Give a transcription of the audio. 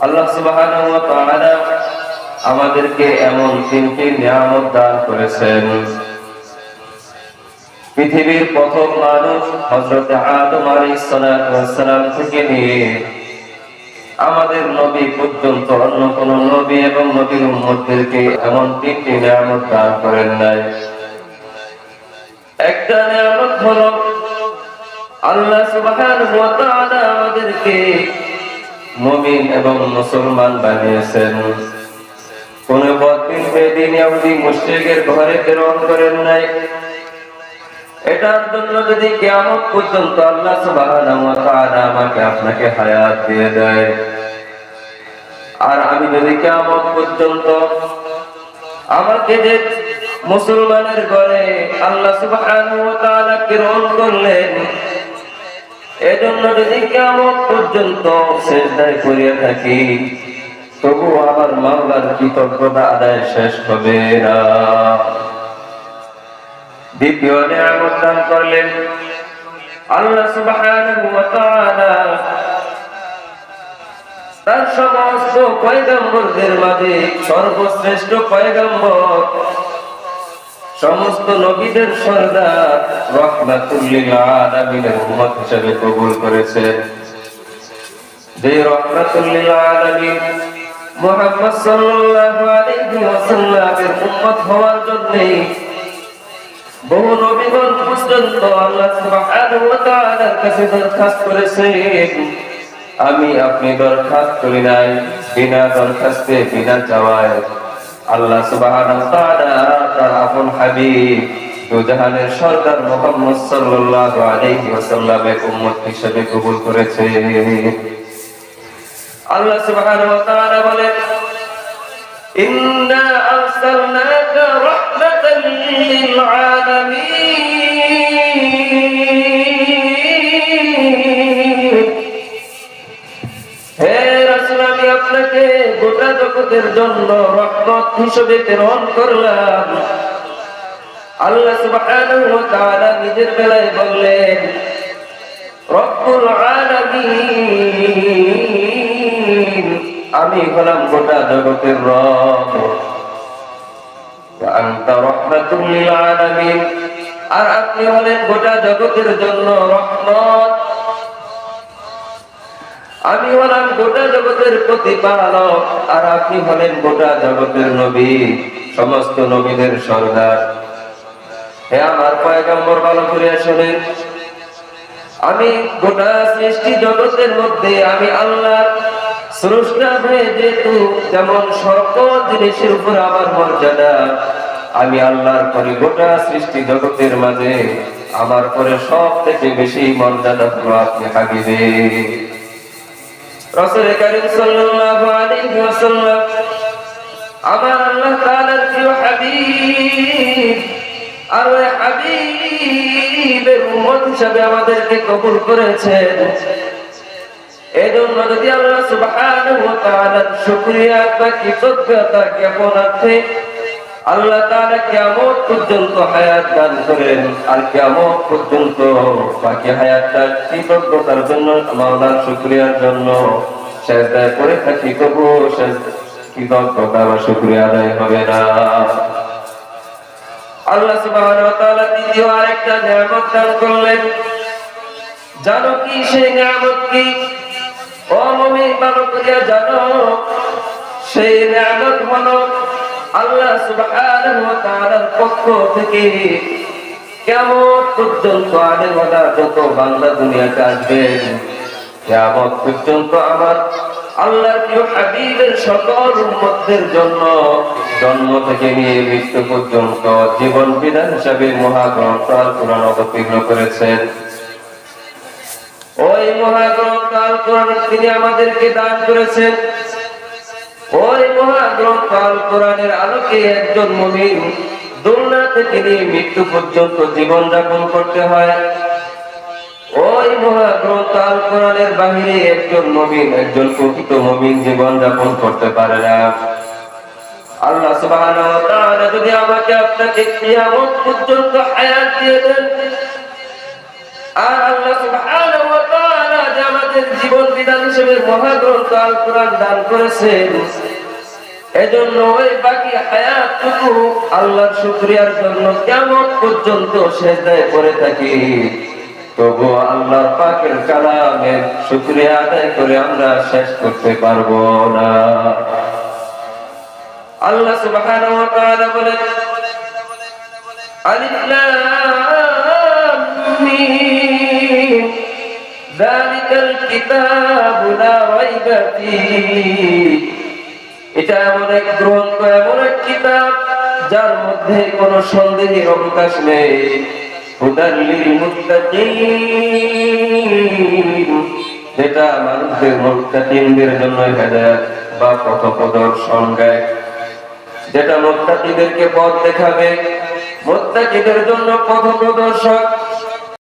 আল্লাহ সুবহানাহু ওয়া তাআলা আমাদেরকে এমন তিনটি নিয়ামত দান করেছেন। পৃথিবীর প্রথম মানুষ হযরত আদম আলাইহিস সালাতু ওয়াস সালাম থেকে নিয়ে আমাদের নবী পর্যন্ত অন্য কোন নবী এবং নবীর উম্মতদেরকে এমন তিনটি নিয়ামত দান করেন নাই। একটা নিয়ামত হলো আল্লাহ সুবহানাহু ওয়া তাআলা আমাদেরকে মুমিন এবং মুসলমান বানিয়েছেন। কোন বদদিন বেদিন ইহুদি মুশরিকের ঘরে প্রেরণ করেন নাই। এটার জন্য যদি কিয়ামত পর্যন্ত আল্লাহ সুবহানাহু ওয়া তাআলা আমাকে আপনাকে হায়াত দিয়ে দেয়, আর আমি যদি কিয়ামত পর্যন্ত আমাকে যে মুসলমানের ঘরে আল্লাহ সুবহানাহু ওয়া তাআলা প্রেরণ করলেন, এজন্য যদি কিয়ামত পর্যন্ত সিজদায় পড়ে থাকি, তবু আমার মাওলার কৃতজ্ঞতা আদায় শেষ হবে না। দ্বিতীয় নিয়ামত দান করলেন আল্লাহ সুবহানাহু ওয়া তাআলা তার সমস্ত পয়গম্বরদের মাঝে সর্বশ্রেষ্ঠ পয়গম্বর, সমস্ত নবীদের সরদার রাহমাতুল লিল আলামিনের উম্মত হিসেবে কবুল করেছেন। যে রাহমাতুল লিল আলামিন মুহাম্মদ সাল্লাল্লাহু আলাইহি ওয়াসাল্লামের উম্মত হওয়ার জন্য বহু নবীগণ পর্যন্ত আল্লাহ সুবহানাহু ওয়া তাআলার কাছে দরখাস্ত করেছেন। আমি আপনি দরখাস্ত করি নাই, বিনা দরখাস্তে বিনা চাওয়ায় আল্লাহ সুবহানাহু ওয়া তাআলা তার আপন হাবিব দুজাহানের সরদার মুহাম্মদ সাল্লাল্লাহু আলাইহি ওয়াসাল্লামের উম্মত হিসেবে কবুল করেছে। আল্লাহ সুবহানাহু ওয়া তাআলা বলেন, ইন্না আরসালনাকা রাহমাতাল লিল আলামিন। হে রাসূল, আমি আপনাকে গোটা জগতের জন্য রহমত হিসেবে প্রেরণ করলাম। আল্লাহ সুবহানাহু ওয়া তাআলা নিজের বেলায় বললেন, রব্বুল আলামিন, আমি হলাম গোটা জগতের রব। ওয়া আনতা রাহমাতুল লিল আলামিন, আর আপনি হলেন গোটা জগতের জন্য রহমত। আমি হলাম গোটা জগতের প্রতিপালক, আর আপনি হলেন গোটা জগতের নবী, সমস্ত নবীদের সরদার। হে আমার পয়গম্বর, ভালো করে শুনেন, আমি গোটা সৃষ্টি জগতের মধ্যে আমি আল্লাহ স্রষ্টা হয়ে যেহেতু যেমন সকল জিনিসের উপর আমার মর্যাদা, আমি আল্লাহর পরে গোটা সৃষ্টি জগতের মাঝে আমার পরে সব থেকে বেশি মর্যাদা হলো আপনি হাবিবে রাসূল কারীম সাল্লাল্লাহু আলাইহি ওয়াসাল্লাম, আমার আল্লাহ তাআলার প্রিয় হাবিব। আর ওই হাবিবের উম্মত হিসেবে আমাদেরকে কবুল করেছেন। এজন্য যদি আল্লাহ সুবহানাহু ওয়া তাআলার শুকরিয়া বা কৃতজ্ঞতা জ্ঞাপনার্থে আল্লাহ তাআলা কিয়ামত পর্যন্ত হায়াত দান করেন, আর কিয়ামত পর্যন্ত বাকি হায়াতটা কৃতজ্ঞতার জন্য, মাওলার শুকরিয়ার জন্য সিজদায় পড়ে থাকি, তবুও কৃতজ্ঞতা বা শুকরিয়া আদায় হবে না। আল্লাহ সুবহানাহু ওয়া তাআলা দ্বিতীয় আরেকটা নিয়ামত দান করলেন। জানো কি সেই নিয়ামত কি? ও মুমিন, ভালো করে জানো, সেই নিয়ামত হলো আল্লাহ সুবহানাহু ওয়া তাআলার পক্ষ থেকে কিয়ামত পর্যন্ত আলেম ওয়ালা যত বান্দা দুনিয়াতে আসবেন, কিয়ামত পর্যন্ত আমার আল্লাহর প্রিয় হাবিবের সকল উম্মতদের জন্য জন্ম থেকে নিয়ে মৃত্যু পর্যন্ত জীবন বিধান হিসাবে মহাগ্রন্থ আল কোরআন অবতীর্ণ করেছেন। ওই মহাগ্রন্থ আল কোরআন তিনি আমাদেরকে দান করেছেন। ওই মহাগ্রন্থ আল কোরআনের আলোকে একজন মুমিন দুনিয়া থেকে নিয়ে মৃত্যু পর্যন্ত জীবন যাপন করতে হয়। ওই মহাগ্রন্থ আল কোরআনের বাহিরে একজন মুমিন, একজন প্রকৃত মুমিন জীবন যাপন করতে পারে না। আল্লাহ সুবহানাহু ওয়া তাআলা যদি আমাকে আপনাকে কিয়ামত পর্যন্ত হায়াত দিয়ে দেন, আর আল্লাহ সুবহানাহু ওয়া তাআলা যে আমাদের জীবন বিধান হিসেবে মহাগ্রন্থ আল কোরআন দান করেছেন, এজন্য ওই বাকি হায়াতটুকু আল্লাহর শুকরিয়ার জন্য কিয়ামত পর্যন্ত সিজদায় পড়ে থাকি। তবু আল্লাহ পাকের কালামের শুকরিয়া আদায় করে আমরা শেষ করতে পারবো না। আল্লাহ সুবহানাহু ওয়া তাআলা বলেন, আলিফ লাম মিম যালিকাল কিতাবু লা রাইবা ফীহি। এটা এমন এক গ্রন্থ, এমন এক কিতাব যার মধ্যে কোনো সন্দেহের অবকাশ নেই। হুদাল লিল মুত্তাকিন, যেটা মানুষদের মুত্তাকিনদের জন্য হেদায়েত বা পথপ্রদর্শন দেয়, যেটা মুত্তাকিদেরকে পথ দেখাবে, মুত্তাকিদের জন্য পথপ্রদর্শক।